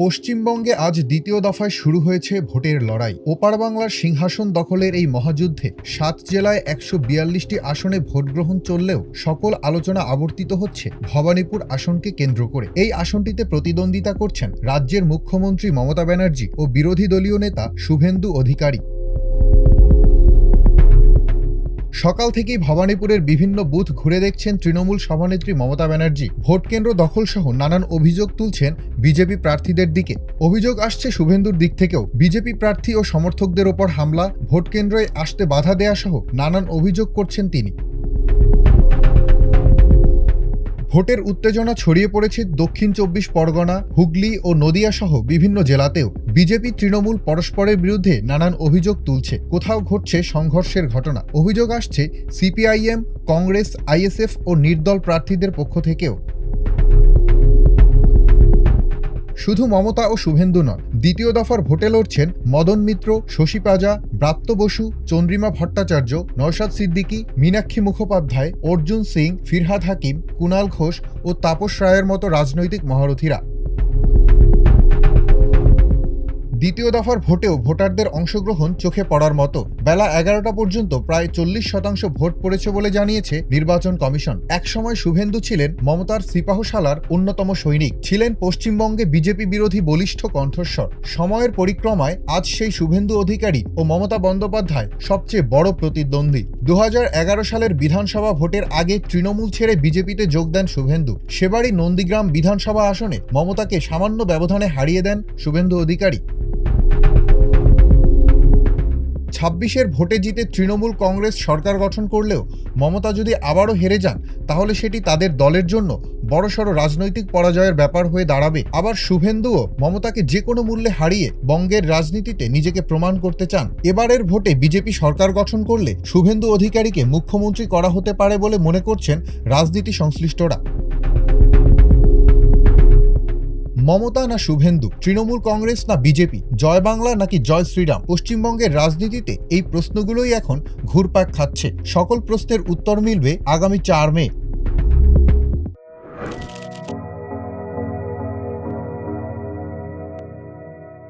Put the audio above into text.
পশ্চিমবঙ্গে আজ দ্বিতীয় দফায় শুরু হয়েছে ভোটের লড়াই। ওপার বাংলার সিংহাসন দখলের এই মহাযুদ্ধে ৭ জেলায় ১৪২টি আসনে ভোটগ্রহণ চললেও সকল আলোচনা আবর্তিত হচ্ছে ভবানীপুর আসনকে কেন্দ্র করে। এই আসনটিতে প্রতিদ্বন্দ্বিতা করছেন রাজ্যের মুখ্যমন্ত্রী মমতা ব্যানার্জি ও বিরোধী দলীয় নেতা শুভেন্দু অধিকারী। সকাল থেকেই ভবানীপুরের বিভিন্ন বুথ ঘুরে দেখছেন তৃণমূল সভানেত্রী মমতা ব্যানার্জি। ভোটকেন্দ্র দখলসহ নানান অভিযোগ তুলছেন বিজেপি প্রার্থীদের দিকে। অভিযোগ আসছে শুভেন্দুর দিক থেকেও। বিজেপি প্রার্থী ও সমর্থকদের ওপর হামলা, ভোটকেন্দ্রে আসতে বাধা দেয়া সহ নানান অভিযোগ করছেন তিনি। ভোটের উত্তেজনা ছড়িয়ে পড়েছে দক্ষিণ ২৪ পরগনা, হুগলি ও নদিয়া সহ বিভিন্ন জেলাতেও। বিজেপি তৃণমূল পরস্পরের বিরুদ্ধে নানান অভিযোগ তুলছে। কোথাও ঘটছে সংঘর্ষের ঘটনা। অভিযোগ আসছে সিপিআইএম, কংগ্রেস, আইএসএফ ও নির্দল প্রার্থীদের পক্ষ থেকেও। শুধু মমতা ও শুভেন্দু নন, দ্বিতীয় দফার ভোটে লড়ছেন মদন মিত্র, শশী পাজা, ব্রাত্য বসু, চন্দ্রিমা ভট্টাচার্য, নওশাদ সিদ্দিকী, মীনাক্ষী মুখোপাধ্যায়, অর্জুন সিং, ফিরহাদ হাকিম, কুণাল ঘোষ ও তাপস রায়ের মতো রাজনৈতিক মহারথীরা। দ্বিতীয় দফার ভোটেও ভোটারদের অংশগ্রহণ চোখে পড়ার মতো। বেলা ১১টা পর্যন্ত প্রায় ৪০% ভোট পড়েছে বলে জানিয়েছে নির্বাচন কমিশন। একসময় শুভেন্দু ছিলেন মমতার সিপাহশালার অন্যতম সৈনিক, ছিলেন পশ্চিমবঙ্গে বিজেপি বিরোধী বলিষ্ঠ কণ্ঠস্বর। সময়ের পরিক্রমায় আজ সেই শুভেন্দু অধিকারী ও মমতা বন্দ্যোপাধ্যায় সবচেয়ে বড় প্রতিদ্বন্দ্বী। ২০১১ সালের বিধানসভা ভোটের আগে তৃণমূল ছেড়ে বিজেপিতে যোগ দেন শুভেন্দু। সেবারই নন্দীগ্রাম বিধানসভা আসনে মমতাকে সামান্য ব্যবধানে হারিয়ে দেন শুভেন্দু অধিকারী। ২৬-এর ভোটে জিতে তৃণমূল কংগ্রেস সরকার গঠন করলেও মমতা যদি আবারও হেরে যান, তাহলে সেটি তাদের দলের জন্য বড়সড় রাজনৈতিক পরাজয়ের ব্যাপার হয়ে দাঁড়াবে। আবার শুভেন্দুও মমতাকে যে কোনো মূল্যে হারিয়ে বঙ্গের রাজনীতিতে নিজেকে প্রমাণ করতে চান। এবারের ভোটে বিজেপি সরকার গঠন করলে শুভেন্দু অধিকারীকে মুখ্যমন্ত্রী করা হতে পারে বলে মনে করছেন রাজনীতি সংশ্লিষ্টরা। মমতা না শুভেন্দু, তৃণমূল কংগ্রেস না বিজেপি, জয় বাংলা নাকি জয় শ্রীরাম? পশ্চিমবঙ্গের রাজনীতিতে এই প্রশ্নগুলোই এখন ঘুরপাক খাচ্ছে। সকল প্রশ্নের উত্তর মিলবে আগামী ৪ মে।